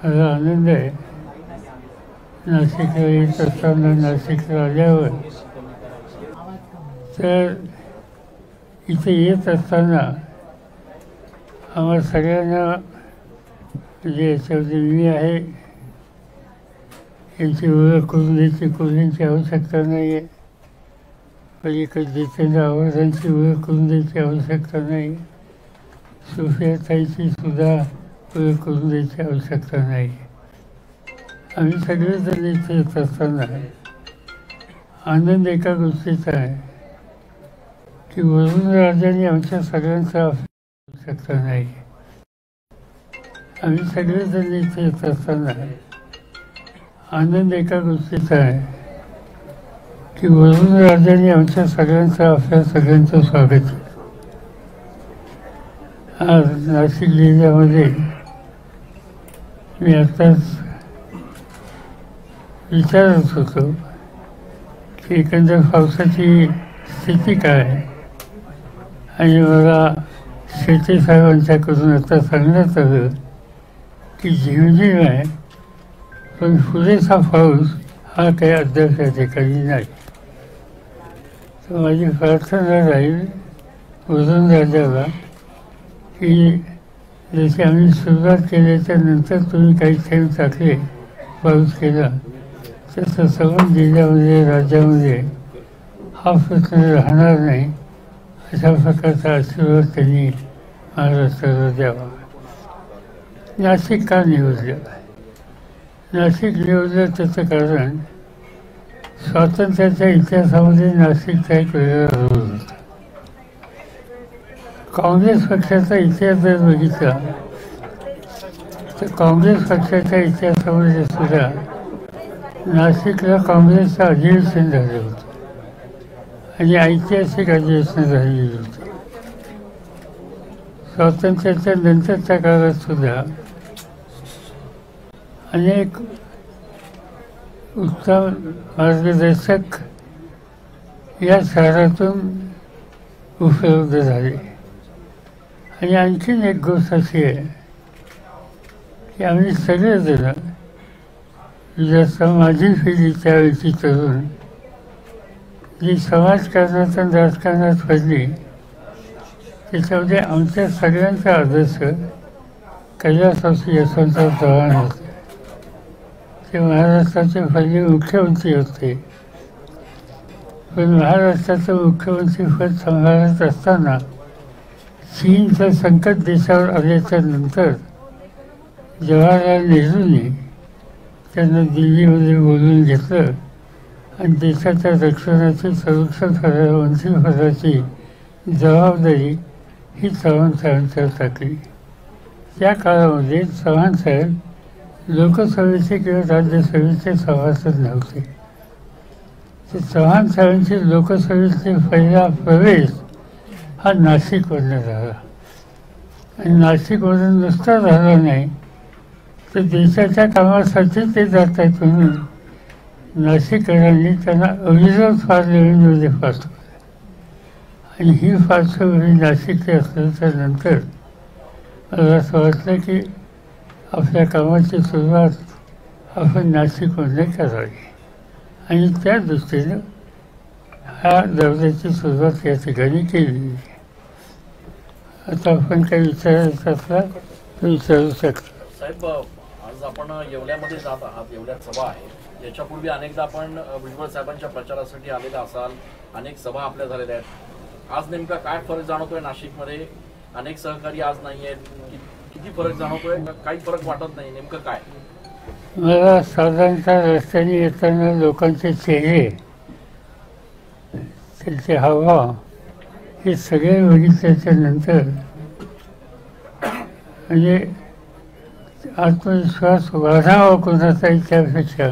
मला आनंद आहे. नाशिकला येत असताना, नाशिकला आल्यावर तर इथे येत असताना आम्हाला सगळ्यांना म्हणजे याच्यामध्ये मी आहे यांची ओळख करून द्यायची कोणाची आवश्यकता नाही आहे. पलीकडे जितेंद्र आव्हाडांची ओळख करून द्यायची आवश्यकता नाही. सुप्रियाताईची सुद्धा ओळख करून द्यायची आवश्यकता नाही. आम्ही सगळेजण इथे येत असताना आनंद एका गोष्टीचा आहे की वरुणराजांनी आमच्या सगळ्यांचा आवश्यकता नाही. आम्ही सगळेजण इथे येत असताना आनंद एका गोष्टीचा आहे की वरुणराजांनी आमच्या सगळ्यांचं आपल्या सगळ्यांचं स्वागत केलं. आज नाशिक जिल्ह्यामध्ये मी आत्ताच विचारत होतो की एकंदर पावसाची स्थिती काय आहे आणि मला शेट्टी साहेबांच्याकडून आता सांगण्यात आलं की झिमझिम आहे पण पुरेसा पाऊस हा काही अद्याप या ठिकाणी नाही. तर माझी प्रार्थना राहील वरुणराजाला की जसे आम्ही सुरुवात केल्याच्या नंतर तुम्ही काही थेंब टाकले पाऊस केला तसं संबंध जिल्ह्यामध्ये राज्यामध्ये हा प्रश्न राहणार नाही अशा प्रकारचा आशीर्वाद त्यांनी महाराष्ट्राला द्यावा. नाशिक का निवडलं? नाशिक निवडलं त्याचं कारण स्वातंत्र्याच्या इतिहासामध्ये नाशिकचा एक वेगळा रोल होता. काँग्रेस पक्षाचा इतिहास जर बघितला तर काँग्रेस पक्षाच्या इतिहासामध्ये सुद्धा नाशिकला काँग्रेसचं अधिवेशन झालं होतं आणि ऐतिहासिक अधिवेशन झालेली होती. स्वातंत्र्याच्या नंतरच्या काळात सुद्धा अनेक उत्तम मार्गदर्शक या शहरातून उपलब्ध झाले. आणि आणखीन एक गोष्ट अशी आहे की आम्ही सगळेजण जसं माझी पिढी त्यावेळची तरुण जी समाजकारणात आणि राजकारणात पडली त्याच्यामध्ये आमच्या सगळ्यांचा आदर्श कैलासवासी यशवंतराव चव्हाण होते. ते महाराष्ट्राचे पहिले मुख्यमंत्री होते. पण महाराष्ट्राचं मुख्यमंत्रीपद सांभाळत असताना चीनचं संकट देशावर आल्याच्या नंतर जवाहरलाल नेहरूंनी त्यांना दिल्लीमध्ये बोलवून घेतलं आणि देशाच्या रक्षणाची संरक्षण मंत्रिपदाची जबाबदारी ही चव्हाण साहेबांच्यावर टाकली. त्या काळामध्ये चव्हाण साहेब लोकसभेचे किंवा राज्यसभेचे सभासद नव्हते. ते चव्हाण साहेबांचे लोकसभेचे पहिला प्रवेश हा नाशिकमधून झाला आणि नाशिकमधून नुसता झाला नाही तर देशाच्या कामासाठी ते जात आहेत म्हणून नाशिककरांनी त्यांना अविरोध पार्लमेंटमध्ये पाठवलं. आणि ही पार्श्वभूमी नाशिकची असल्याच्या नंतर मला असं वाटलं की आपल्या कामाची सुरुवात आपण नाशिकमध्ये करावी आणि त्या दृष्टीनं ह्या दौऱ्याची सुरुवात या ठिकाणी केली. आता आपण काही विचारायचं असला तर विचारू शकतो. साहेब, आज आपण येवल्यामध्ये जात आहात. येवल्यात सभा आहे. याच्यापूर्वी अनेकदा आपण भुजबळ साहेबांच्या प्रचारासाठी आलेला असाल. अनेक सभा आपल्या झालेल्या आहेत. आज नेमका काय फरक जाणवतोय नाशिकमध्ये? अनेक सहकारी आज नाही आहेत. किती फरक जाणवतोय? काही फरक वाटत नाही. नेमकं काय? मला साधारणतः रस्त्याने येताना लोकांचे चेहरे, त्यांचे हावभाव हे सगळे बघितल्याच्या नंतर म्हणजे आत्मविश्वास वाढावा कोणाचाही त्यापेक्षा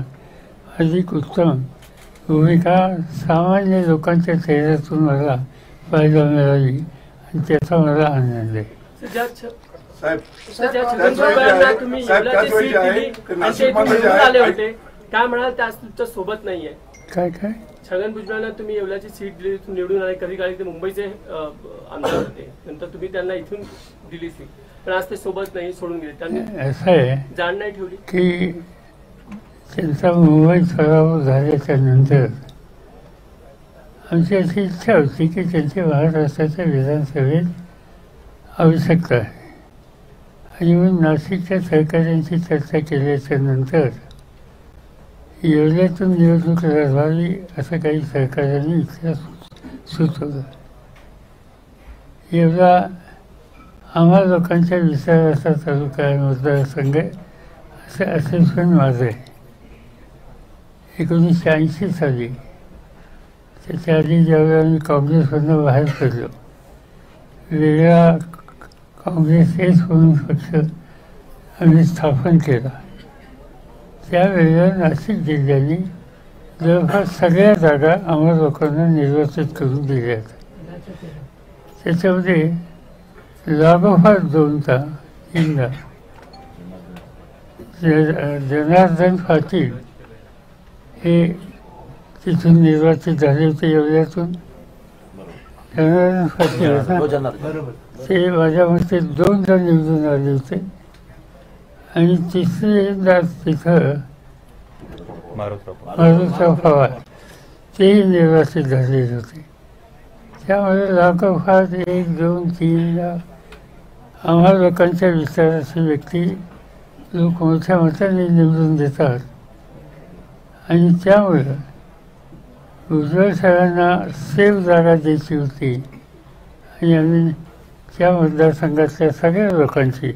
अधिक उत्तम भूमिका सामान्य लोकांच्या चेहऱ्यातून मला पाहायला मिळाली आणि त्याचा मला आनंद आहे. काय म्हणाल? त्याच तुमच्या सोबत नाहीये. काय काय छगन भुजबळांना तुम्ही येवल्याची सीट दिली, निवडून आले. कधी काळी ते मुंबईचे आमदार होते, नंतर तुम्ही त्यांना इथून दिली सीट. पण आज ते सोबत नाही, सोडून गेले. त्यांनी असं आहे जाण नाही ठेवली. की त्यांचा मुंबई पराभव झाल्याच्या नंतर आमची अशी इच्छा होती की त्यांची महाराष्ट्राच्या विधानसभेत आवश्यकता आहे. आणि मग नाशिकच्या सहकाऱ्यांची चर्चा केल्याच्या नंतर येवल्यातून निवडणूक लढवावी असं काही सहकाऱ्यांनी इच्छा सुचवलं. येवला आम्हा लोकांच्या विचाराचा तालुका आहे, मतदारसंघ आहे, असं असेसमेंट माझं आहे. 1980 साली त्याच्या आधी ज्यावेळेला आम्ही काँग्रेसमधून बाहेर पडलो, वेगळा काँग्रेस हेच म्हणून पक्ष आम्ही स्थापन केला, त्यावेळेला नाशिक जिल्ह्याने जवळपास सगळ्या जागा आम्हा लोकांना निर्वाचित करून दिल्या. त्याच्यामध्ये लागोपाठ 2दा 3दा जनार्दन पाटील हे तिथून निर्वाचित झाले होते. येवल्यातून जनार्दन पाटील ते माझ्या मते 2दा निवडून आले होते. आणि तिसरीदा तिथं मारुतराव पवार तेही निर्वाचित झालेले होते. त्यामुळे लागोपाठ 1, 2, 3दा आम्हा लोकांच्या विचाराची व्यक्ती लोक मोठ्या मताने निवडून देतात. आणि त्यामुळं उज्ज्वल साहेबांना सेफ जागा द्यायची होती. आणि आम्ही त्या मतदारसंघातल्या सगळ्या लोकांची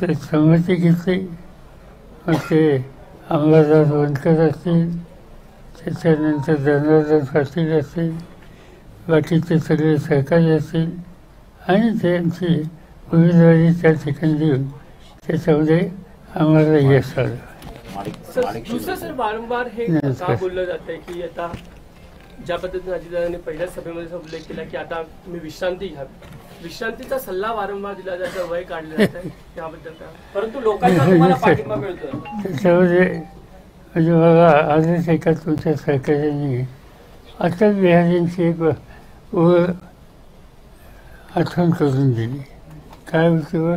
संमती घेतली. मग ते अंबादास वनकर असतील, त्याच्यानंतर जनार्दन पाटील असतील, बाकीचे सगळे सहकारी असतील, आणि त्यांची उमेदवारी त्या ठिकाणी देऊन त्याच्यामध्ये आम्हाला यश आलं. दुसरं सर, वारंवार हे का बोललं जातंय की आता ज्या पद्धतीने अजितदादांनी पहिल्या सभेमध्ये उल्लेख केला की आता तुम्ही विश्रांती घ्यावी, विश्रांतीचा सल्ला वारंवार दिला जातो, वय काढलं जात आहे त्याबद्दल काय? परंतु लोकांचा तुम्हाला पाठिंबा मिळतो त्याच्यामध्ये. म्हणजे मला आजच एका तुमच्या सहकार्याने अटल बिहारींची एक ओळ आठवण करून दिली. काय होती वर?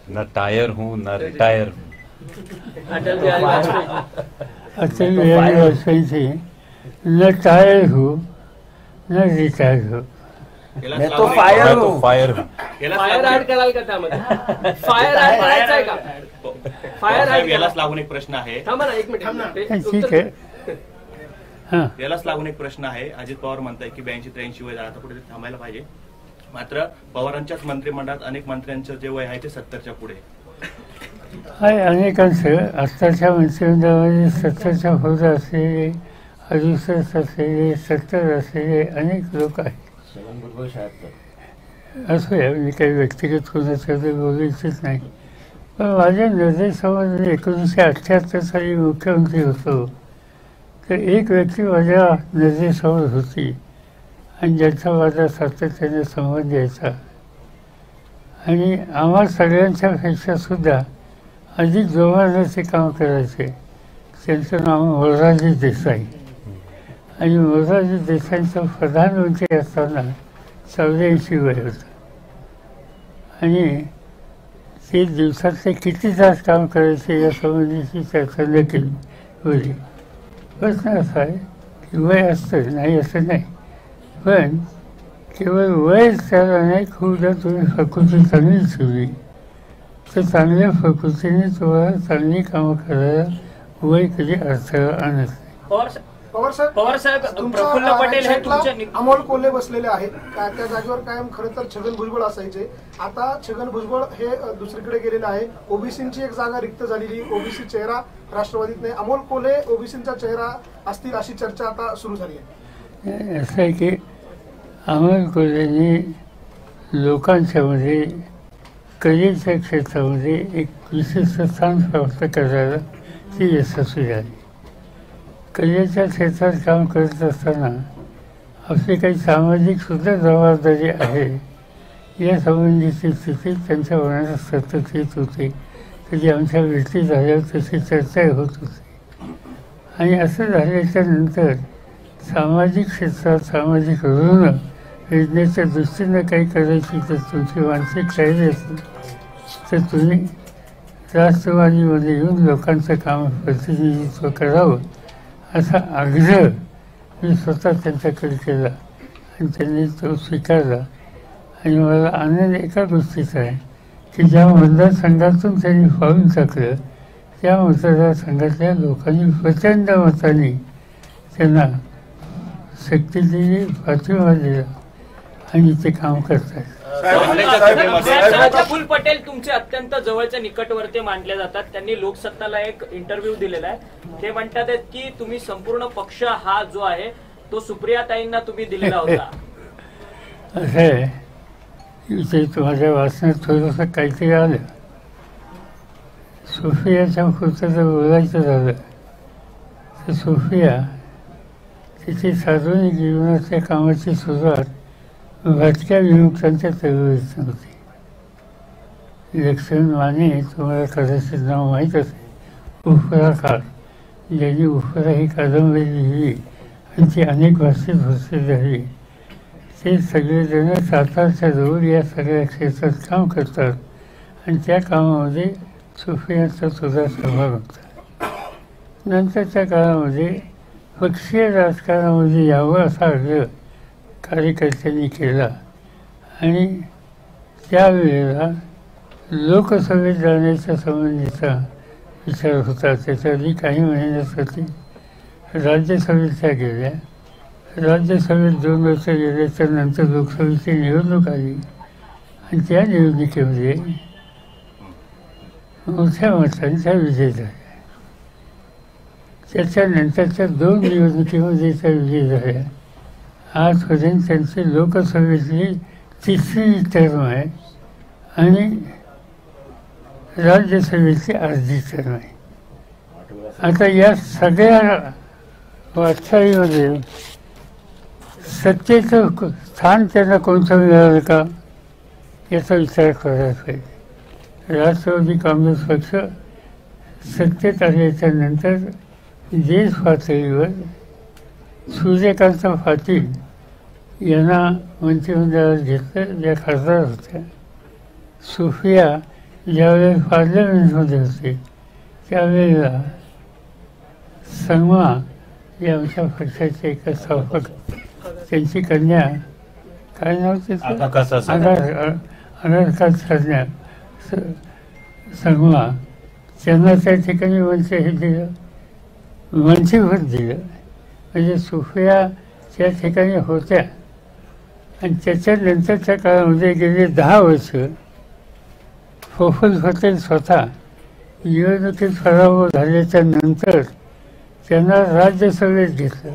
ना टायर हूँ ना रिटायर हूँ. अटल बिहारी वाजपेयी. अटल बिहारी वाजपेयी थे, न टायर हो न रिटायर हो, मैं तो फायर हूँ. फायर ऍड कराल का त्यामध्ये? फायर ऍड करायचं आहे का? फायर ऍड यालाच लागून एक प्रश्न आहे. थांबा ना, एक मिनिट. ठीक आहे. हां, यालाच लागून एक प्रश्न आहे. अजित पवार म्हणताय की 82-83 वय झालं, आता कुठे थांबायला पाहिजे. मात्र पवारांच्याच मंत्रिमंडळात अनेक मंत्र्यांचं जे वय आहे ते 70च्या पुढे आहे. अनेकांचं आत्ताच्या मंत्रिमंडळामध्ये 70च्या पुढे असलेले, 68 असलेले, 70 असलेले अनेक लोक आहेत. असूया, मी काही व्यक्तिगत कोणाच्याबद्दल बोलू इच्छित नाही. पण माझ्या नजरेसमोर 1978 साली मुख्यमंत्री होतो, तर एक व्यक्ती माझ्या नजरेसमोर होती आणि ज्यांचा माझा सातत्याने संबंध यायचा. आणि आम्हा सगळ्यांच्यापेक्षा सुद्धा अधिक जोमाने ते काम करायचे. त्यांचं नाव मोरारजी देसाई. आणि मोरारजी देसाईंचं प्रधानमंत्री असताना 84 वय होतं. आणि ते दिवसातले किती तास काम करायचे या संबंधीची चर्चा न केली होती. प्रश्न असा आहे की वय असतं, नाही असं नाही, पण केवळ वयच त्याला नाही, खूप जर तुम्ही प्रकृती चांगली ठेवली तर चांगल्या प्रकृतीने तुम्हाला चांगली कामं करायला वय कधी अडथळा आणत नाही. पवार साहेब, प्रफुल्ल पटेल हे तुमच्या अमोल कोल्हे बसलेले आहेत. त्या जागेवर कायम खरं तर छगन भुजबळ असायचे. आता छगन भुजबळ हे दुसरीकडे गेलेले आहे. ओबीसीची एक जागा रिक्त झालेली, ओबीसी चेहरा राष्ट्रवादीत नाही. अमोल कोल्हे ओबीसीचा चेहरा असतील अशी चर्चा आता सुरू झाली आहे. असं आहे की अमोल कोल्हेने लोकांच्यामध्ये कलेच्या क्षेत्रामध्ये एक विशिष्ट स्थान प्राप्त करायला ती यशस्वी झाली. कलेच्या क्षेत्रात काम करत असताना आपली काही सामाजिक सुद्धा जबाबदारी आहे या संबंधीची स्थिती त्यांच्या मनात सतत येत होती. कधी आमच्या भेटी झाल्यावर तशी चर्चा होत होती. आणि असं झाल्याच्या नंतर सामाजिक क्षेत्रात सामाजिक ऋण योजनेच्या दृष्टीनं काही करायची तर तुमची मानसिक तयारी असेल तर तुम्ही राष्ट्रवादीमध्ये येऊन लोकांचं काम प्रतिनिधित्व करावं असा आग्रह मी स्वतः त्यांच्याकडे केला आणि त्यांनी तो स्वीकारला. आणि मला आनंद एका गोष्टीचा आहे की ज्या मतदारसंघातून त्यांनी पाऊल टाकलं त्या मतदारसंघातल्या लोकांनी प्रचंड मताने त्यांना शक्ती दिली, पाठिंबा दिला आणि ते काम करतात. फुल पटेल तुमचे अत्यंत जवळचे निकटवर्ती मानले जातात. त्यांनी लोकसत्ताला एक इंटरव्ह्यू दिलेला आहे. ते म्हणतात की तुम्ही संपूर्ण पक्ष हा जो आहे तो सुप्रियाताईंना तुम्ही दिलेला होता. असं आहे इथे तुम्हाला वाचण्यात थोडंसं काहीतरी आलं. सोफियाच्या पुरतं जर बोलायचं झालं तर सोफिया तिची सार्वजनिक जीवनाच्या कामाची सुरुवात भटक्या विमुक्तांच्या चळवळीत नव्हती. लक्ष्मण माने तुम्हाला कदाचित नाव माहीत असेल, उफराकार, ज्यांनी उफरा ही कादंबरी लिहिली आणि ती अनेक भाषेत प्रसिद्ध झाली. ते सगळेजण सातारच्या जवळ या सगळ्या क्षेत्रात काम करतात आणि त्या कामामध्ये सोफियाचा सुद्धा सहभाग होता. नंतरच्या काळामध्ये पक्षीय राजकारणामध्ये यावं असा आग्रह कार्यकर्त्यांनी केला आणि त्यावेळेला लोकसभेत जाण्याच्या संबंधीचा विचार होता. त्याच्या आधी काही महिन्यासाठी राज्यसभेत त्या गेल्या. राज्यसभेत 2 वर्ष गेल्याच्या नंतर लोकसभेची निवडणूक आली आणि त्या निवडणुकीमध्ये मोठ्या मतांचा विजय झाला. त्याच्यानंतरच्या 2 निवडणुकीमध्ये त्या विजय झाल्या. आजपर्यंत त्यांची लोकसभेतली 3री टर्म आहे आणि राज्यसभेची अर्धी टर्म आहे. आता या सगळ्या वाटचालीमध्ये सत्तेचं स्थान त्यांना कोणतं मिळालं का याचा विचार करायला पाहिजे. राष्ट्रवादी काँग्रेस पक्ष सत्तेत आल्याच्या नंतर देश पातळीवर सूर्यकांत पाटील यांना मंत्रिमंडळात घेतलं, ज्या खासदार होत्या. सोफिया ज्यावेळेस पार्लमेंटमध्ये होते त्यावेळेला संगमा या आमच्या पक्षाचे एका स्थापक, त्यांची कन्या काय नाव तिचं, अनारकात कन्या संगमा, त्यांना त्या ठिकाणी मंत्री हे दिलं, मंत्रिपद दिलं. म्हणजे सोफिया त्या ठिकाणी होत्या आणि त्याच्यानंतरच्या काळामध्ये गेले 10 वर्ष प्रफुल्ल पटेल स्वतः निवडणुकीत पराभव झाल्याच्या नंतर त्यांना राज्यसभेत घेतलं.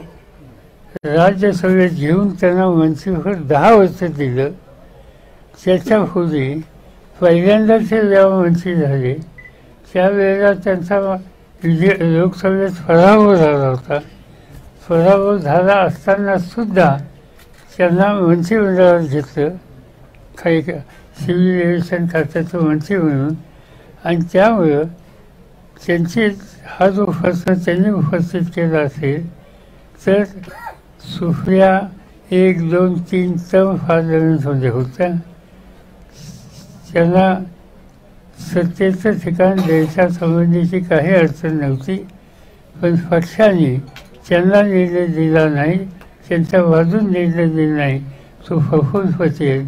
राज्यसभेत घेऊन त्यांना मंत्रिपद 10 वर्ष दिलं. त्याच्यापूर्वी पहिल्यांदा ते जेव्हा मंत्री झाले त्यावेळेला त्यांचा लोकसभेत पराभव झाला होता. पराभव झाला असताना सुद्धा त्यांना मंत्रिमंडळात घेतलं, काही सिव्हिल एव्हिएशन खात्याचं मंत्री म्हणून. आणि त्यामुळं त्यांची हा जो प्रश्न त्यांनी उपस्थित केला असेल तर सोफिया 1, 2, 3 टर्म पार्लमेंटमध्ये होत्या. त्यांना सत्तेचं ठिकाण द्यायच्या संबंधीची काही अडचण नव्हती, पण पक्षाने त्यांना निर्णय दिला नाही, त्यांच्या बाजून निर्णय दिला नाही. तो प्रफुल्ल पटेल,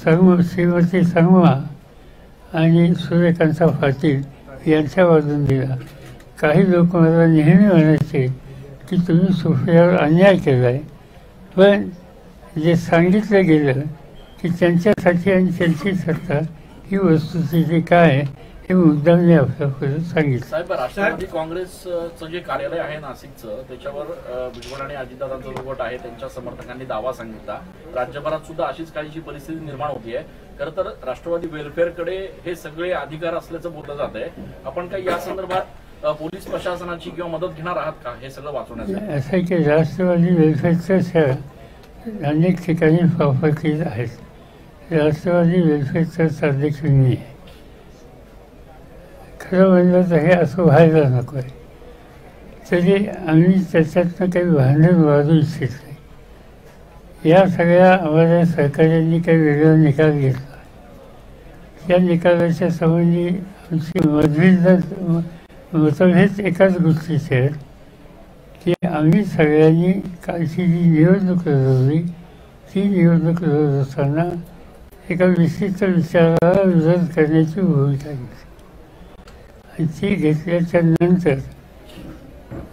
श्रीमती संगमा आणि सूर्यकांत पाटील यांच्या बाजून दिला. काही लोक मला नेहमी म्हणायचे की तुम्ही सोफियावर अन्याय केला आहे, पण जे सांगितलं गेलं की त्यांच्यासाठी आणि त्यांची सत्ता ही वस्तुस्थिती काय आहे हे मुद्दामने आपल्यापर्यंत सांगितलं. साहेब, राष्ट्रवादी काँग्रेसचं जे कार्यालय आहे नाशिकचं त्याच्यावर भुजबळ आणि अजितदादांचा जो गट आहे त्यांच्या समर्थकांनी दावा सांगितला. राज्यभरात सुद्धा अशीच काहीशी परिस्थिती निर्माण होतीये. खरं तर राष्ट्रवादी वेलफेअरकडे हे सगळे अधिकार असल्याचं बोललं जात आहे. आपण काही या संदर्भात पोलीस प्रशासनाची किंवा मदत घेणार आहात का हे सगळं वाचवण्यासाठी? असं आहे की राष्ट्रवादी वेलफेअरच्या अनेक ठिकाणी प्रॉपर्टीज आहेत. राष्ट्रवादी वेलफेअरचा अध्यक्ष मी आहे. खरं म्हणलं तर हे असं व्हायला नको आहे. तरी आम्ही त्याच्यातनं काही भांडण वाढू इच्छित नाही. या सगळ्या आम्हाला सहकार्यांनी काही वेगळा निकाल घेतला. या निकालाच्या संबंधी आमची मतभेद एकाच गोष्टीचे आहेत की आम्ही सगळ्यांनी कालची जी निवडणूक लढवली ती निवडणूक लढवत असताना एका विशिष्ट विचाराला विरोध करण्याची भूमिका घेतली. आणि ती घेतल्याच्या नंतर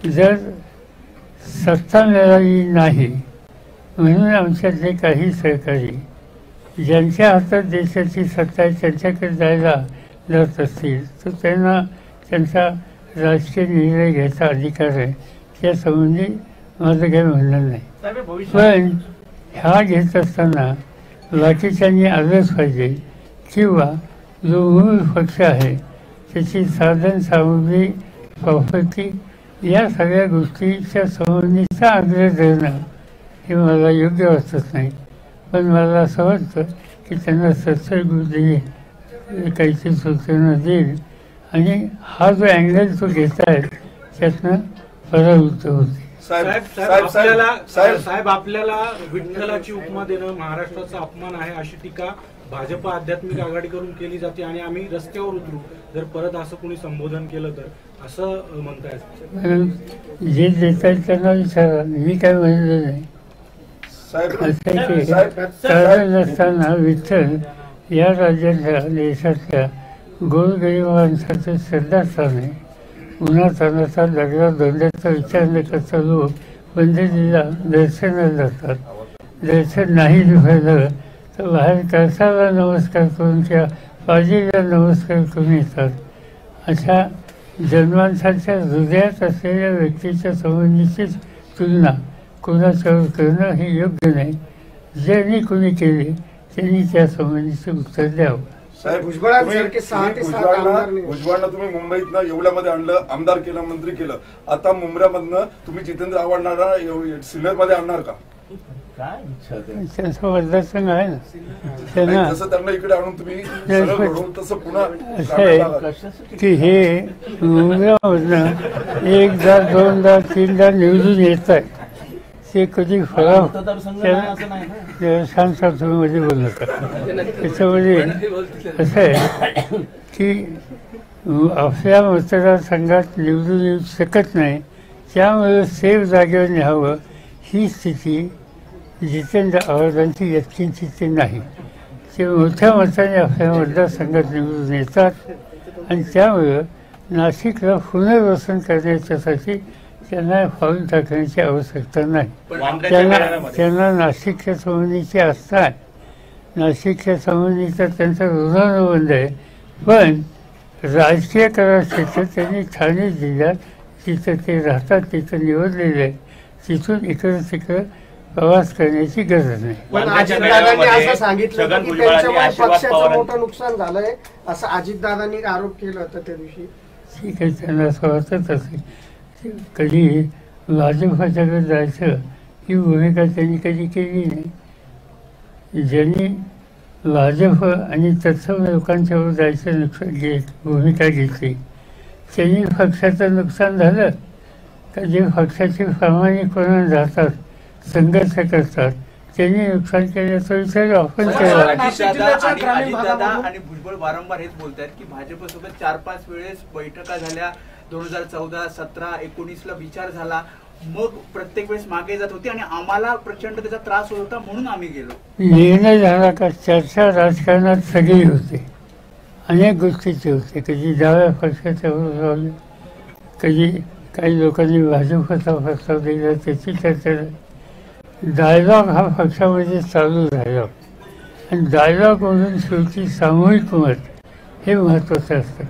जर सत्ता मिळाली नाही म्हणून आमच्यातले काही सहकारी ज्यांच्या हातात देशाची सत्ता आहे त्यांच्याकडे जायला जात असतील तर त्यांना त्यांचा राजकीय निर्णय घ्यायचा अधिकार आहे. त्यासंबंधी माझं काही म्हणणं नाही. पण ह्या घेत असताना बाकीच्यांनी आलंच पाहिजे किंवा जो मूळ पक्ष आहे त्याची साधन सामुग्री प्रॉपर्टी या सगळ्या गोष्टीच्या संबंधीचा आग्रह धरणं हे मला योग्य वाटत नाही. पण मला असं वाटतं की त्यांना सत्तर बुद्धी काहीतरी सूचना देईल आणि हा जो अँगल तो घेत आहे त्यातनं परावृत्त होते. साहेब आपल्याला विठ्ठलाची उपमा देणं महाराष्ट्राचा अपमान आहे अशी टीका भाजप आध्यात्मिक आघाडीकडून केली जाते आणि आम्ही रस्त्यावर उतरू जर परत असं कोणी संबोधन केलं तर असं म्हणतायत. जे देत आहेत त्यांना विचारा, मी काय म्हणलं नाही. चालत असताना विठ्ठल या राज्याच्या देशातल्या गोरगरीब माणसाचं श्रद्धास्थान आहे. उन्हातानाचा दगडा धोंड्याचा विचार न करता लोक पंढरीला दर्शनाला जातात. दर्शन नाही झालं तर बाहेर कळसाला नमस्कार करून किंवा पाजीला नमस्कार करून येतात. अशा जन्मांसाच्या हृदयात असलेल्या व्यक्तीच्या संबंधीचीच तुलना कोणाच्यावर करणं हे योग्य नाही. ज्यांनी कोणी केले त्यांनी त्या संबंधीचं उत्तर द्यावं. साहेब भुजबळांना तुम्ही मुंबईतनं येवल्यामध्ये आणलं, आमदार केलं, मंत्री केलं. आता मुंबऱ्यामधनं तुम्ही जितेंद्र आव्हाडांना सिन्नरमध्ये आणणार का? त्यांचा मतदारसंघ आहे ना, त्यांना जसं त्यांना इकडे आणून तुम्ही तसं पुन्हा असं आहे की हे मुंबईमधनं एकदा दोनदा तीनदा निवडून येत आहे. ते कधी फळा सांगता तुम्ही मध्ये बोलत. त्याच्यामध्ये असं आहे की आपल्या मतदारसंघात निवडून येऊ शकत नाही. त्यामुळे सेफ जागेवर न्यावं ही स्थिती जितेंद्र आव्हाडांची व्यक्तींची नाही. ते मोठ्या मताने आपल्या मतदारसंघात निवडून येतात आणि त्यामुळं नाशिकला पुनर्वसन करण्याच्यासाठी त्यांना पाऊल टाकण्याची आवश्यकता नाही. त्यांना नाशिकच्या संबंधीची आस्था आहे. नाशिकच्या संबंधीचा त्यांचा ऋणानुबंध आहे. पण राजकीय करासाठी त्यांनी ठाणे जिल्ह्यात जिथं ते राहतात तिथं निवडलेले आहे. तिथून इकडं तिकडं प्रवास करण्याची गरज नाही. पण अजितदादांनी असं सांगितलं की त्यांच्यामुळे पक्षाचं मोठं नुकसान झालंय असं अजितदादांनी आरोप केला होता त्या दिवशी. ठीक आहे, त्यांना असं वाटत असेल. कधी भाजपाच्याकडे जायचं ही भूमिका त्यांनी कधी केली नाही. ज्यांनी भाजप आणि तत्सम लोकांच्यावर जायचं भूमिका घेतली त्यांनी पक्षाचं नुकसान झालं का? जे पक्षाचे प्रामाणिकपणे जातात, संघर्ष करतात, त्यांनी नुकसान केल्याचा विचार आपण केला. अजितदादा आणि भुजबळ वारंवार हेच बोलतात की भाजपसोबत 4-5 वेळेस बैठका झाल्या. 2014, 17, 19ला विचार झाला, मग प्रत्येक वेळेस मागे जात होती आणि आम्हाला प्रचंड त्याचा त्रास होत होता म्हणून आम्ही गेलो. निर्णय झाला का? चर्चा राजकारणात सगळी होते, अनेक गोष्टीचे होते. कधी डाव्या पक्षाच्या बरोबर, कधी काही लोकांनी भाजपचा प्रस्ताव दिला त्याची चर्चा. डायलॉग हा पक्षामध्ये चालू राहिला आणि डायलॉगमधून शेवटी सामूहिक मत हे महत्त्वाचं असतं.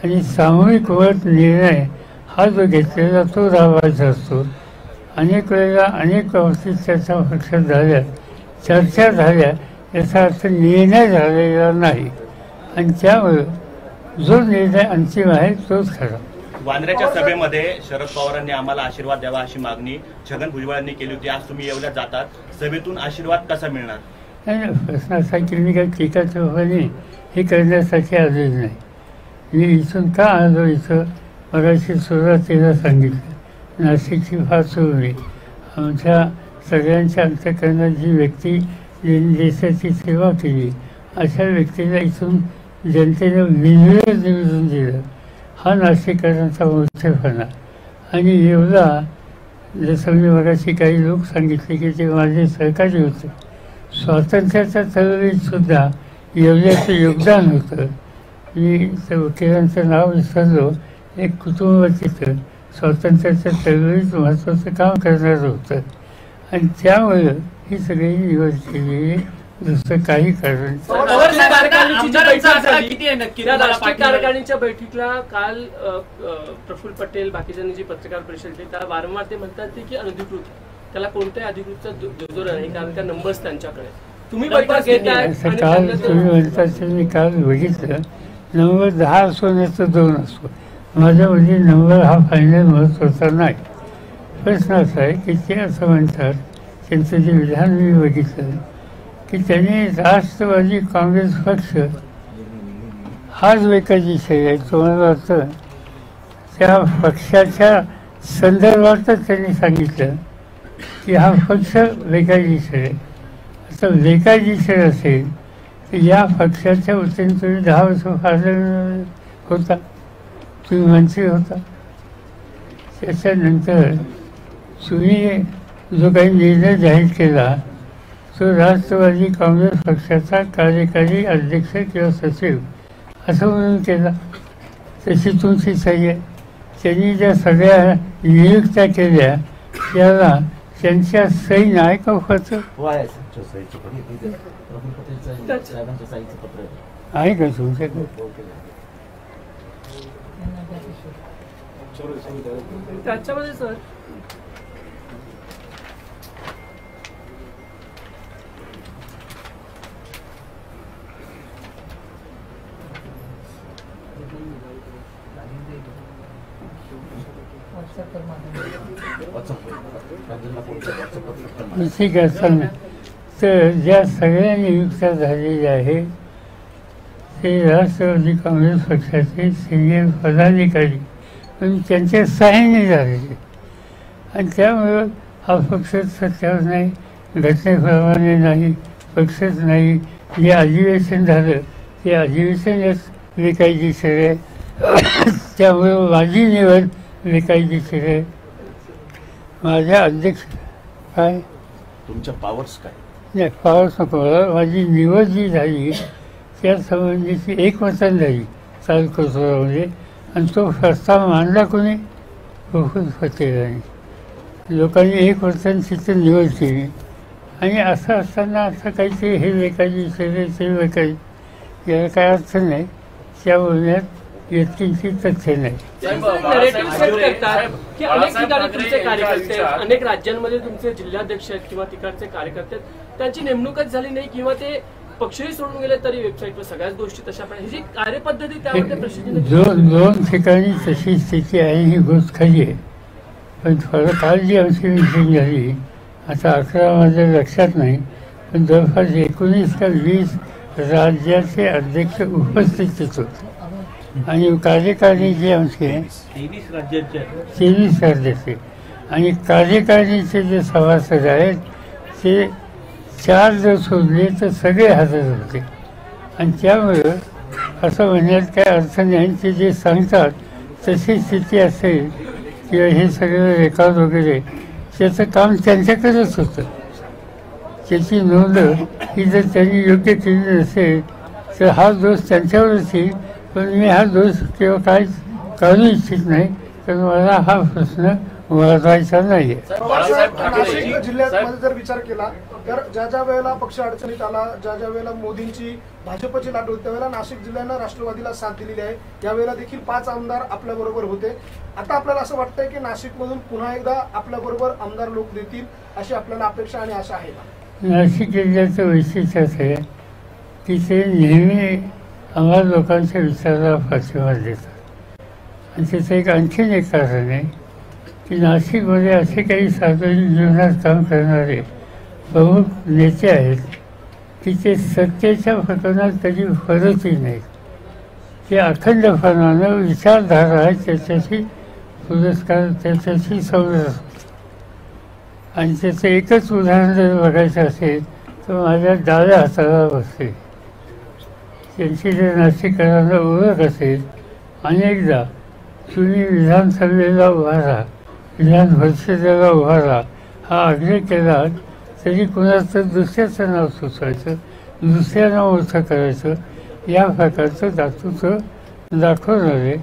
आणि सामूहिक मत निर्णय हा जो घेतलेला तो राबवायचा असतो. अनेक वेळेला अनेक बाबतीत चर्चा पक्षात झाल्या, चर्चा झाल्या याचा अर्थ निर्णय झालेला नाही. आणि त्यामुळं जो निर्णय अंतिम आहे तोच खरा. वांद्र्याच्या सभेमध्ये शरद पवारांनी आम्हाला आशीर्वाद द्यावा अशी मागणी छगन भुजबळांनी केली होती. आज तुम्ही येवल्यात जातात, सभेतून आशीर्वाद कसा मिळणार? नाही, प्रश्न असा की मी काही टीकाच्या भावाने हे करण्यासाठी आलेलो नाही. मी इथून का आलो, इथं मगाशी सुरुवातीला सांगितलं नाशिकची फार चोरी, आमच्या सगळ्यांच्या अंतःकरणात जी व्यक्ती देशाची सेवा केली अशा व्यक्तीला इथून जनतेनं बिनविरोध निवडून दिलं, हा नाशिककरांचा मोठेपणा. आणि एवढा, जसं मी मगाशी काही लोक सांगितले की ते माझे सहकारी होते, स्वातंत्र्याच्या चळवळीत सुद्धा एवढ्याचं योगदान होतं. मी त्या वकिलांचं नाव विसरलो, एक कुटुंब तिथं स्वातंत्र्याच्या चळवळीत महत्त्वाचं काम करणारं होतं आणि त्यामुळं ही सगळी निवड केली, दुसरं काही कारण. राष्ट्रीय कार्यकारिणीच्या बैठकीला काल प्रफुल्ल पटेल बाकीच्यांनी जी पत्रकार परिषद घेतली त्याला वारंवार ते म्हणतात की अनधिकृत, त्याला कोणत्याही अधिकृतचा जोर नाही कारण त्या नंबर्स त्यांच्याकडे. तुम्ही बैठक घेताय काल तुम्ही म्हणतात मी काल बघितलं, नंबर 10 असो नाही तर 2 असो, माझ्यामध्ये नंबर हा फायनल महत्त्वाचा नाही. प्रश्न असा आहे की ते असं म्हणतात, त्यांचं जे विधान मी बघितलं की त्यांनी राष्ट्रवादी काँग्रेस पक्ष हाच बेकायदेशीर आहे. तुम्हाला वाटतं त्या पक्षाच्या संदर्भातच त्यांनी सांगितलं की हा पक्ष बेकायदेशीर आहे. असं बेकायदेशीर असेल तर या पक्षाच्या वतीने तुम्ही 10 वर्ष खासदार होता, तुम्ही मंत्री होता. त्याच्यानंतर तुम्ही जो काही निर्णय जाहीर केला तो राष्ट्रवादी काँग्रेस पक्षाचा कार्यकारी अध्यक्ष किंवा सचिव असं म्हणून केला. तशी तुमची सही आहे. त्यांनी ज्या सगळ्या नियुक्त्या केल्या त्याला त्यांच्या सही नाही का होतं आहे का तुमच्याकडे? त्याच्यामध्ये सर ठीक असताना तर ज्या सगळ्या नियुक्त्या झालेल्या आहेत ते राष्ट्रवादी काँग्रेस पक्षाचे सिनियर पदाधिकारी पण त्यांच्या सहाय्याने झालेले आणि त्यामुळं हा पक्ष सत्यावर नाही, घटनेप्रमाणे नाही, पक्षच नाही. जे अधिवेशन झालं ते अधिवेशनच बेकायदेशीर आहे. त्यामुळं माझी निवड बेकायदेशीर आहे. माझ्या अध्यक्ष काय तुमच्या पावर्स काय नाही, पावर्स नको मला. माझी निवड जी झाली त्या संबंधीची एकमताने झाली तालुकामध्ये आणि तो प्रस्ताव मांडला कोणी? प्रफुल्ल पटेलांनी. लोकांनी एकमताने तिथं निवड केली आणि असं असताना असं काहीतरी हे बेकायदेशीर आहे ते बेकायदेशीर याला काय अर्थ नाही. त्या बोलण्यात व्यक्तींची तथ्य नाही. अनेक ठिकाणी तुमचे कार्यकर्ते, अनेक राज्यांमध्ये तुमचे जिल्हाध्यक्ष आहेत किंवा तिकडचे कार्यकर्ते त्यांची नेमणूकच झाली नाही किंवा ते पक्षही सोडून गेले तरी वेबसाईटवर सगळ्याच गोष्टी तशा. पण ही जी कार्यपद्धती त्यामध्ये प्रसिद्धी दोन ठिकाणी तशी स्थिती आहे, ही गोष्ट खरी आहे. पण थोडं काल जी आमची मिटिंग झाली, आता 11 माझ्या लक्षात नाही, पण जवळपास 19 का 20 राज्याचे अध्यक्ष उपस्थित होते आणि कार्यकारिणीचे आमचे 23 राज्याचे आणि कार्यकारिणीचे जे सभासद आहेत ते 4 जर सोडले तर सगळे हजर होते. आणि त्यामुळं असं म्हणण्यात काही अर्थ नाही. ते जे सांगतात तशी स्थिती असेल किंवा हे सगळं रेकॉर्ड वगैरे त्याचं काम त्यांच्याकडेच होतं. त्याची नोंद ही जर त्यांनी योग्य केली नसेल तर हा दोष त्यांच्यावरच येईल. पण मी हा दोष किंवा काय काढू इच्छित नाही, कारण मला हा प्रश्न वाढवायचा नाही आहे. नाशिक जिल्ह्यात जर विचार केला तर ज्या वेळेला पक्ष अडचणीत आला, ज्या वेळेला मोदींची भाजपची लाट होती त्यावेळेला नाशिक जिल्ह्यानं राष्ट्रवादीला साथ दिलेली आहे. यावेळेला देखील 5 आमदार आपल्या बरोबर होते. आता आपल्याला असं वाटतंय की नाशिकमधून पुन्हा एकदा आपल्या बरोबर आमदार लोक देतील अशी आपल्याला अपेक्षा आणि आशा आहे का? नाशिक जिल्ह्याचं वैशिष्ट्य असं आहे की ते नेहमी आम्हाला लोकांच्या विचाराला पाठिंबा देतात. आणि त्याचं एक आणखीन एक कारण आहे की नाशिकमध्ये असे काही सार्वजनिक जीवनात काम करणारे प्रमुख नेते आहेत की ते सत्तेच्या प्रकरणात कधी फरकही नाहीत. ते अखंडपणानं विचारधारा आहे त्याच्याशी पुरस्कार, त्याच्याशी संरक्षण. आणि त्याचं एकच उदाहरण जर बघायचं असेल तर माझ्या डाव्या हाताला बसते. त्यांची जर नाशिककरांना ओळख असेल, अनेकदा तुम्ही विधानसभेला उभा राहा, विधान परिषदेला उभा राहा हा आग्रह केला तरी कुणाचं दुसऱ्याचं नाव सुचवायचं, दुसऱ्यांना मोठं करायचं, या प्रकारचं दातृत्व दाखवणारे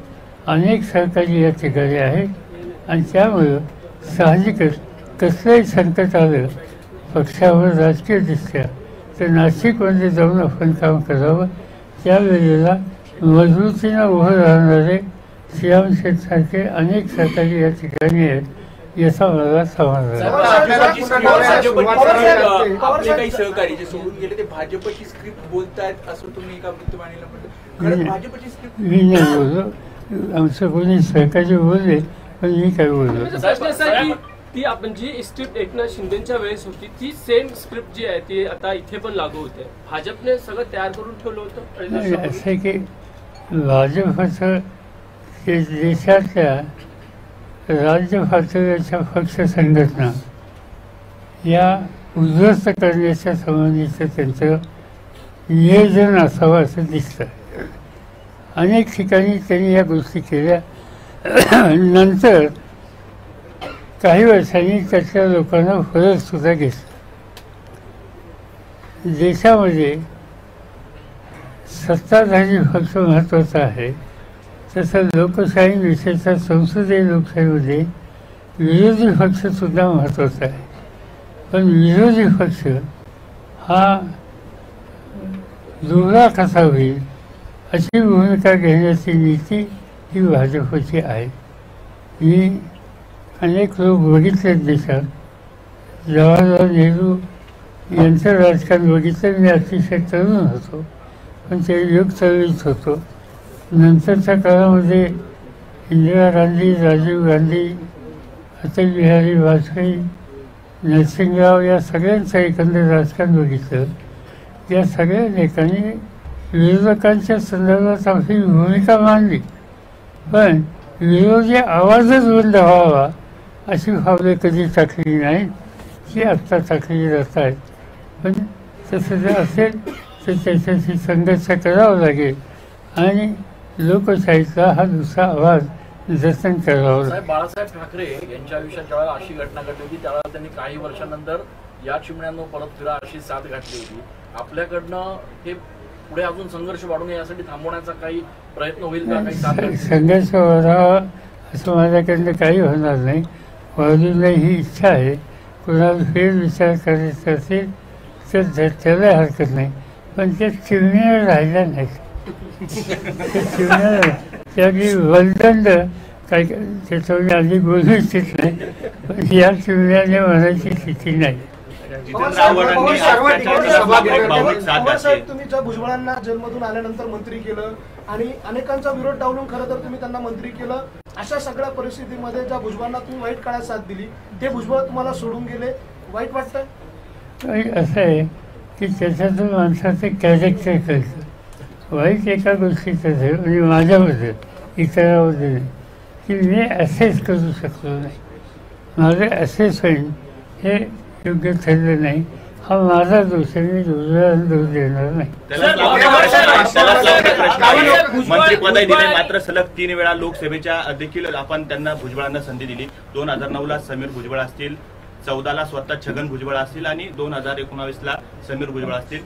अनेक सरकारी या ठिकाणी आहेत. आणि त्यामुळं साहजिकच कसलंही संकट आलं पक्षावर राजकीय दृष्ट्या तर नाशिकमध्ये जाऊन आपण काम करावं. त्यावेळेला मजबूतीनं उभं राहणारे श्रीराम शेठसारखे अनेक सरकारी या ठिकाणी आहेत याचा मला समाधान आहे. आपले काही सहकारी जे सोडून गेले ते भाजपची स्क्रिप्ट बोलतायत असं तुम्ही एका वृत्तवाहिनीला म्हटलं. भाजपची स्क्रिप्ट मी नाही बोललो, आमचं कोणी सहकारी बोलले पण मी काय बोललो. प्रश्न असा आहे की ती आपण जी स्क्रिप्ट एकनाथ शिंदेच्या वेळेस होती ती सेम स्क्रिप्ट जी आहे ती आता इथे पण लागू होते. भाजपने सगळं तयार करून ठेवलं होतं. असं आहे की भाजपचं ते देशातल्या राज्य पातळीच्या पक्ष संघटना या उद्ध्वस्त करण्याच्या संबंधीचं त्यांचं नियोजन असावं असं दिसतं. अनेक ठिकाणी त्यांनी या गोष्टी केल्या. नंतर काही वर्षांनी त्याच्या लोकांना फरकसुद्धा घेतला. देशामध्ये सत्ताधारी पक्ष महत्त्वाचा आहे तसं लोकशाही विशेषतः संसदीय लोकशाहीमध्ये विरोधी पक्षसुद्धा महत्त्वाचा आहे. पण विरोधी पक्ष हा दुबळा कसा होईल अशी भूमिका घेण्याची नीती ही भाजपची आहे. मी अनेक लोक बघितले देशात. जवाहरलाल नेहरू यांचं राजकारण बघितलं. मी अतिशय तरुण होतो पण ते युग चळवळीत होतो. नंतरच्या काळामध्ये इंदिरा गांधी, राजीव गांधी, अटल बिहारी वाजपेयी, नरसिंहराव या सगळ्यांचं एकंदर राजकारण बघितलं. या सगळ्या नेत्यांनी विरोधकांच्या संदर्भात आपली भूमिका मांडली पण विरोधी आवाजच बंद व्हावा अशी पावले कधी टाकली नाही ती आत्ता टाकली जात आहेत. पण तसं जर असेल तर त्याच्याशी संघर्ष करावा लागेल आणि लोकशाहीचा हा दुसरा आवाज जतन करावा लागेल. बाळासाहेब ठाकरे यांच्या आयुष्यात ज्यावेळेला अशी घटना घडली होती त्यावेळेला त्यांनी काही वर्षानंतर या चिमण्यांना परत फिरा अशी साथ घातली होती. आपल्याकडनं हे पुढे अजून संघर्ष वाढून यासाठी थांबवण्याचा काही प्रयत्न होईल का? काही संघर्ष वाढावा असं माझ्याकडनं काही होणार नाही. वाढू नाही ही इच्छा आहे. कोणाला फेरविचार करायचा असेल तर त्याला हरकत नाही. पण त्या चिमण्या राहिल्या नाहीत. त्या चिमण्या त्याची वलदंड काही त्याच्यावर आधी बोलू इच्छित नाही पण या चिमण्याने म्हणायची स्थिती नाही. तुम्ही ज्या भुजबळांना जेलमधून आल्यानंतर मंत्री केलं आणि अनेकांचा विरोध डावलून खरं तर तुम्ही त्यांना मंत्री केलं. अशा सगळ्या परिस्थितीमध्ये ज्या भुजबळांना तुम्ही वाईट काळात साथ दिली ते भुजबळ तुम्हाला सोडून गेले, वाईट वाटतंय? असं आहे की त्याच्यातून माणसाचं कॅरेक्टर कळतं. वाईट एका गोष्टीचं आहे म्हणजे माझ्याबद्दल इतराबद्दल नाही की मी ॲसेस करू शकलो नाही. माझं असेसमेंट हे योग्य ठरलं नाही. हा माझा दोष आहे. मी दुसऱ्याला दोष देणार नाही. मंत्रिपदही दिले मात्र सलग 3 वेळा लोकसभेच्या देखील आपण त्यांना भुजबळांना संधी दिली. 2009ला समीर भुजबळ असतील, 14ला स्वतः छगन भुजबळ असतील आणि 2019ला समीर भुजबळ असतील.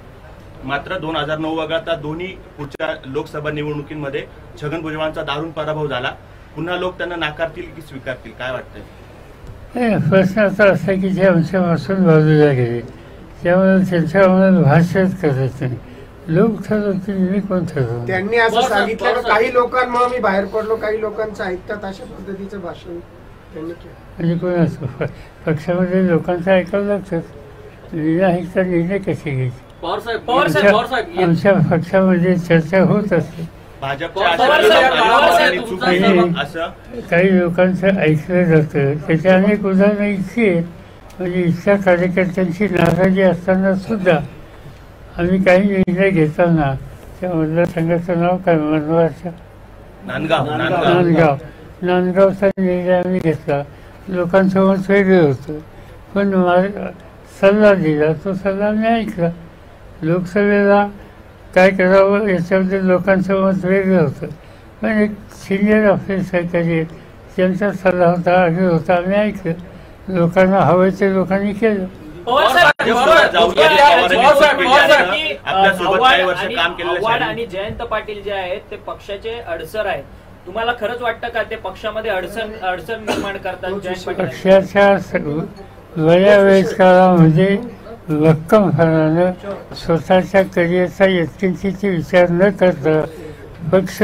मात्र 2009 वगळता दोन्ही पुढच्या लोकसभा निवडणुकीमध्ये छगन भुजबळांचा दारुण पराभव झाला. पुन्हा लोक त्यांना नाकारतील की स्वीकारतील काय वाटतंय? प्रश्न असा असा की जे आमच्यापासून बाजूला गेले त्यामुळे त्यांच्या मनात भाष्यच करायचं नाही. लोक ठरवतील, मी कोण ठरवलं? त्यांनी असं सांगितलं की काही लोकांमुळे मी बाहेर पडलो, काही लोकांचं ऐकतात अशा पद्धतीचं भाषण त्यांनी केलं. म्हणजे कोण असं पक्षामध्ये लोकांचं ऐकावं लागतं. विना ऐकता निर्णय कसे घ्यायचे? आमच्या पक्षामध्ये चर्चा होत असते. काही लोकांचं ऐकलं जातं. त्याच्या अनेक उदाहरणं इतकी आहेत. म्हणजे इतक्या कार्यकर्त्यांची नाराजी असताना सुद्धा आम्ही काही निर्णय घेताना त्यामधल्या संघाचं नाव काय मनवारच्या नांदगावचा निर्णय आम्ही घेतला. लोकांसमोर वेगळं होतं पण सल्ला दिला, तो सल्ला मी ऐकला. लोकसभेला काय करावं याच्यामध्ये लोकांचं मत वेगळं होतं, पण एक सिनियर ऑफिसर त्यांचा सल्ला होता, आधी होता, आम्ही ऐकलं. लोकांना हवं ते लोकांनी केलं. आव्हाड आणि जयंत पाटील जे आहेत ते पक्षाचे अडसर आहेत. तुम्हाला खरंच वाटतं का ते पक्षामध्ये अडचण निर्माण करतात? जयंत पाटील पक्षाच्या बऱ्या वेळेस काळामध्ये भक्कमपणानं स्वतःच्या करिअरचा यत्किंचित विचार न करता पक्ष,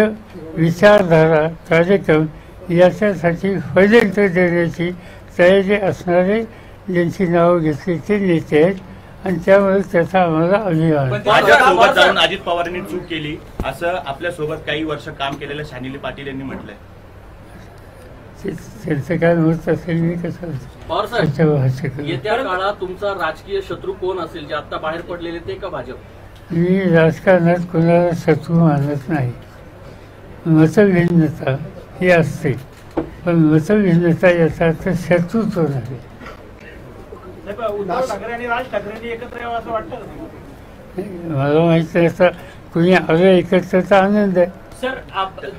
विचारधारा, कार्यक्रम याच्यासाठी फलित देण्याची तयारी असणारे ज्यांची नावं घेतली ते नेते आहेत आणि त्यामुळे त्याचा आम्हाला अभिमान. भाजपसोबत जाऊन अजित पवारांनी चूक केली असं आपल्यासोबत काही वर्ष काम केलेल्या शानिली पाटील यांनी म्हटलंय. त्यांचं काय मत असेल मी कसं येत्या काळात तुमचा राजकीय शत्रू कोण असेल जे आता बाहेर पडलेले ते का भाजप? मी राजकारणात कोणाला शत्रू मानत नाही. मतभिन्नता ही असते, पण मतभिन्नता याचा अर्थ शत्रुत्व नाही. उद्धव ठाकरे आणि राज ठाकरेंनी एकत्र यावं असं वाटतं? मला माहित नाही, आता कुणी आलं एकत्रचा आनंद आहे. सर,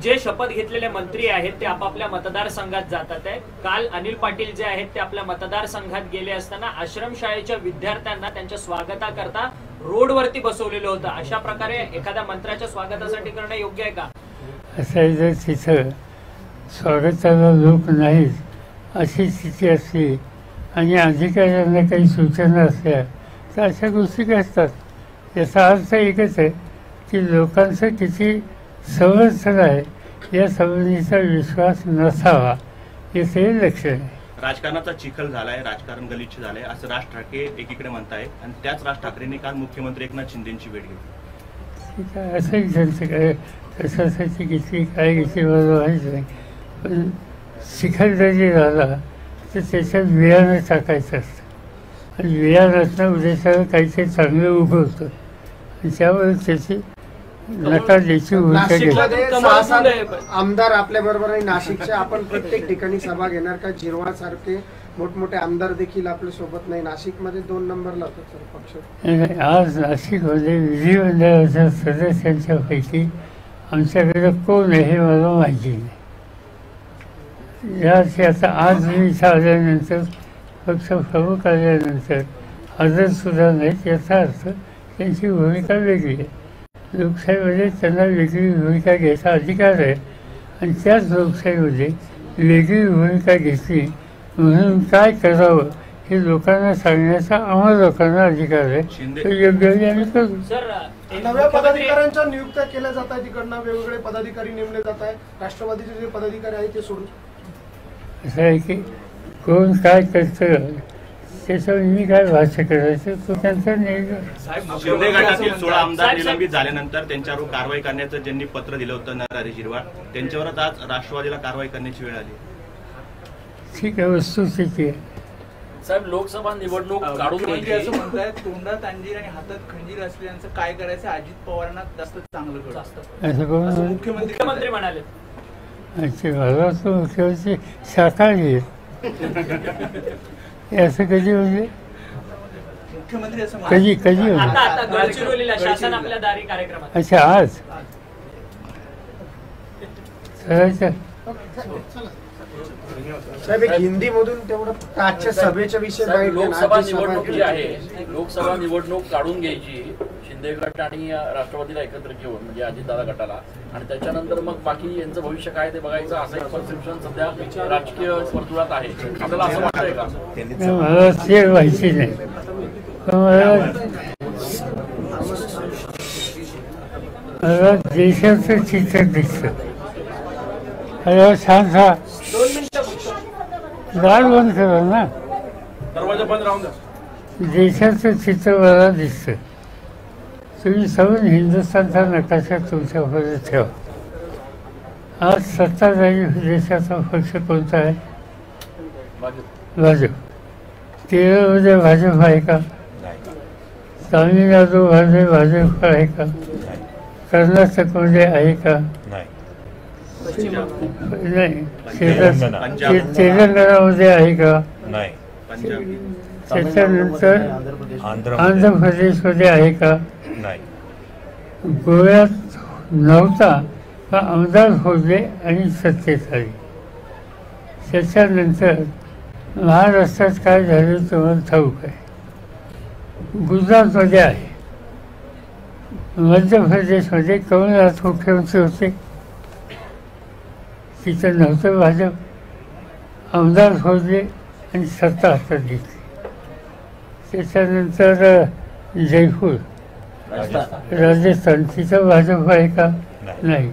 जे शपथ घेतलेले मंत्री आहेत ते आपापल्या मतदारसंघात जातात आहे. काल अनिल पाटील जे आहेत ते आपल्या मतदारसंघात गेले असताना आश्रमशाळेच्या विद्यार्थ्यांना त्यांच्या स्वागताकरता रोडवरती बसवलेलं होतं. अशा प्रकारे एखाद्या मंत्र्याच्या स्वागतासाठी करणं योग्य आहे का? असं आहे, जर तिथं स्वागताला लोक नाहीत अशी स्थिती असली आणि अधिकाऱ्यांना काही सूचना असल्या तर अशा गोष्टी घडतात. याचा अर्थ एकच आहे की लोकांचं किती समर्थन आहे या संबंधीचा विश्वास नसावा, याचे लक्षण आहे. राजकारणाचा चिखल झालाय, राजकारण गलिच्छ झालंय असं राज ठाकरे एकीकडे म्हणताय आणि त्याच राज ठाकरेंनी काल मुख्यमंत्री एकनाथ शिंदेची भेट घेतली. ठीक आहे, असंही त्यांचं काय कशासाठी घेतली काय घेतली मला माहीत नाही, पण चिखल जरी झाला तर त्याच्यात बियाणं टाकायचं असतं आणि बियाणातनं उद्याच्याला काहीतरी चांगलं उगवतं आणि त्यामुळे त्याची नकार द्यायची भूमिका घेतली. आमदार आपल्या बरोबर आहे नाशिकच्या, आपण प्रत्येक ठिकाणी सभा घेणार का? जिरवा सारखे मोठमोठे आमदार देखील आपल्या सोबत नाही. नाशिकमध्ये 2 नंबरला होतो सर पक्ष. आज नाशिकमध्ये विधिमंडळाच्या सदस्यांच्या पैकी आमच्याकडे कोण आहे हे मला माहिती नाही. याची आता आज मी इथं आल्यानंतर पक्ष प्रमुख आल्यानंतर हजरसुद्धा नाहीत, याचा अर्थ त्यांची भूमिका वेगळी आहे. लोकशाहीमध्ये त्यांना वेगळी भूमिका घ्यायचा अधिकार आहे आणि त्याच लोकशाहीमध्ये वेगळी भूमिका घेतली म्हणून काय करावं हे लोकांना सांगण्याचा आम्हा लोकांना अधिकार आहे. तो योग्य आम्ही करू. नव्या पदाधिकाऱ्यांच्या नियुक्त्या केल्या जात आहेत, तिकडनं वेगवेगळे पदाधिकारी नेमले जात आहेत. राष्ट्रवादीचे जे पदाधिकारी आहेत ते सोडून असं आहे की कोण काय करतं त्याच्यावर मी काय भाष्य करायचं, तो त्यांचा निर्णय. शिंदे गटातील 16 आमदार निलंबित झाल्यानंतर त्यांच्यावर कारवाई करण्याचं ज्यांनी पत्र दिलं होतं नरहरी झिरवाळ, त्यांच्यावरच आज राष्ट्रवादीला कारवाई करण्याची वेळ आली. ठीक आहे, वस्तुस्थिती आहे. साहेब, लोकसभा निवडणूक काढून घ्यायची असं म्हणताय, तोंडात अंजीर आणि हातात खंजीर असलेल्यांचं काय करायचं? अजित पवारांना जास्त चांगलं कळतं असं कोण मुख्यमंत्री म्हणाले. अच्छा, मला तो मुख्यमंत्री शाकाहारी आहे असं कधी म्हणजे मुख्यमंत्री असं कधी कधी आता गडचिरोलीला शासन आपल्या दारी कार्यक्रमात. अच्छा, आज करायचं. साहेब, एक हिंदी मधून तेवढं फक्त आजच्या सभेच्या विषय. लोकसभा निवडणूक जी आहे, लोकसभा निवडणूक काढून घ्यायची शिंदे गट आणि राष्ट्रवादीला एकत्र घेऊन, म्हणजे अजितदादा गटाला, आणि त्याच्यानंतर मग बाकी यांचं भविष्य काय ते बघायचं असं एक परसेप्शन सध्या राजकीय वर्तुळात आहे. आपल्याला असं वाटतंय का? मला ते माहिती नाही, मला देशाचं चित्र दिसतं. अरे छान छान दार बंद करा ना, दरवाजा बंद राहून द्या. देशाचं चित्र मला दिसतं. तुम्ही सगळं हिंदुस्थानचा नकाशा तुमच्याकडे ठेवा. आज सत्ताधारी देशाचा पक्ष कोणता आहे? भाजप. केरळमध्ये भाजप आहे का? तामिळनाडूमध्ये भाजप आहे का? कर्नाटकमध्ये आहे का? नाही. तेलंगणामध्ये आहे का? त्याच्यानंतर आंध्र प्रदेशमध्ये आहे का? नाही. गोव्यात नव्हता का आमदार होते आणि सत्तेत आले. त्याच्यानंतर महाराष्ट्रात काय झालं तुम्हाला ठाऊक आहे. गुजरातमध्ये आहे, मध्य प्रदेशमध्ये कमलनाथ मुख्यमंत्री होते, तिथं नव्हतं भाजप, आमदार होते आणि सत्ता हातात घेतली. त्याच्यानंतर जयपूर राजस्थान, तिथं भाजप आहे का? नाही.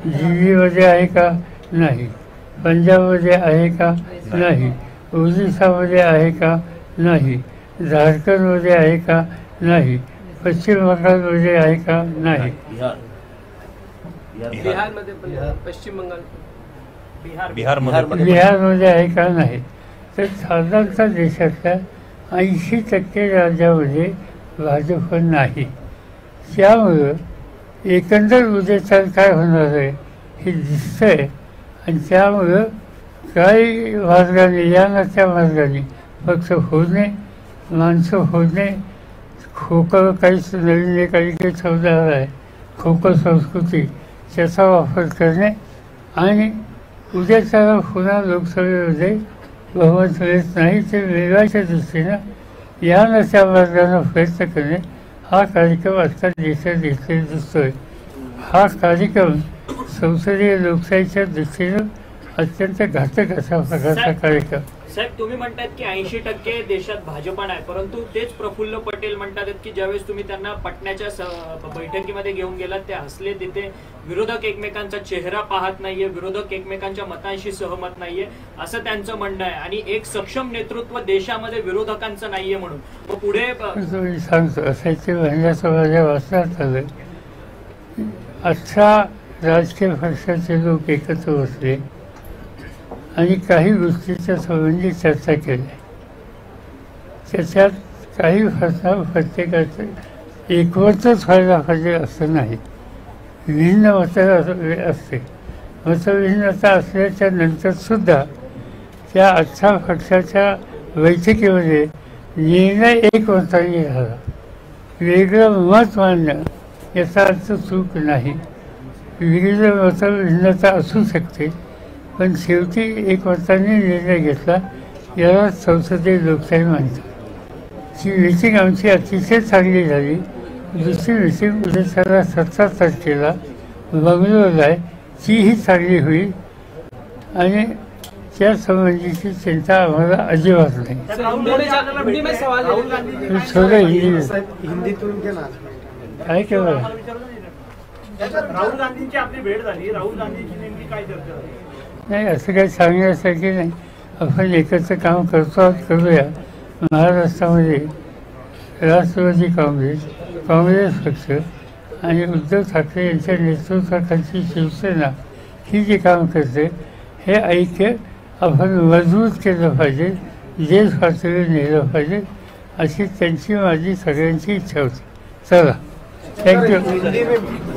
दिल्लीमध्ये आहे का? नाही. पंजाबमध्ये आहे का? नाही. ओरिसामध्ये आहे का? नाही. झारखंडमध्ये आहे का? नाही. पश्चिम बंगालमध्ये आहे का? नाही. पश्चिम बंगाल, बिहारमध्ये आहे का? नाही. तर साधारणतः देशातल्या 80% राज्यामध्ये भाजप नाही. त्यामुळं एकंदर उद्याचार काय होणार आहे हे दिसतंय. आणि त्यामुळं काही मार्गाने या ना त्या मार्गाने पक्ष फोडणे, माणसं फोडणे, खोकं काहीच नवीन एकाधिक शब्दावर आहे, खोकं संस्कृती, त्याचा वापर करणे आणि उद्याच्याला पुन्हा लोकसभेमध्ये बहुमत मिळत नाही ते मिळवायच्या दृष्टीनं या ना त्या मार्गाने प्रयत्न करणे हा कार्यक्रम आजकाल देशात घेतलेला दिसतोय. हा कार्यक्रम संसदीय लोकशाहीच्या दृष्टीनं अत्यंत घातक अशा प्रकारचा कार्यक्रम. साहेब, तुम्ही म्हणतात की 80% देशात भाजपा नाही, परंतु तेच प्रफुल्ल पटेल म्हणतात की ज्यावेळेस तुम्ही त्यांना पटण्याच्या बैठकीमध्ये घेऊन गेलात ते हसले, तिथे विरोधक एकमेकांचा चेहरा पाहत नाहीये, विरोधक एकमेकांच्या मतांशी सहमत नाहीये असं त्यांचं म्हणणं आहे. आणि एक सक्षम नेतृत्व देशामध्ये विरोधकांचं नाहीये म्हणून मग पुढे तुम्ही सांगतो असायचे महिन्याचं माझ्या वाचनात आलं. 18 राजकीय पक्षाचे लोक एकत्र बसले आणि काही गोष्टीच्या संबंधी चर्चा केली. त्याच्यात काही प्रत्येकाचं एकमतच व्हायला पाहिजे असं नाही, भिन्न मतं असते. मतभिन्नता असल्याच्या नंतरसुद्धा त्या 18 पक्षाच्या बैठकीमध्ये निर्णय एकमताने झाला. वेगळं मत मांडणं याचा अर्थ चूक नाही. विविध मतभिन्नता असू शकते पण शेवटी एकमताने निर्णय घेतला, याला संसदीय लोकशाही म्हणतात. ही मीटिंग आमची अतिशय चांगली झाली. दुसरी मीटिंग उद्याच्याला 17 तारखेला बंगलोरला आहे, तीही चांगली होईल आणि त्या संबंधीची चिंता आम्हाला अजिबात नाही. थोडं हिंदीतून काय केलं राहुल गांधींची आपली भेट झाली, राहुल गांधींची नेमकी काय चर्चा झाली? नाही, असं काही सांगण्यासारखे नाही. आपण एकत्र काम करतो करूया. महाराष्ट्रामध्ये राष्ट्रवादी काँग्रेस पक्ष आणि उद्धव ठाकरे यांच्या नेतृत्वाखालची शिवसेना ही जी काम करते हे ऐक्य आपण मजबूत केलं पाहिजे, देश पातळीवर नेलं पाहिजे अशी त्यांची माझी सगळ्यांची इच्छा होती. चला, थँक्यू.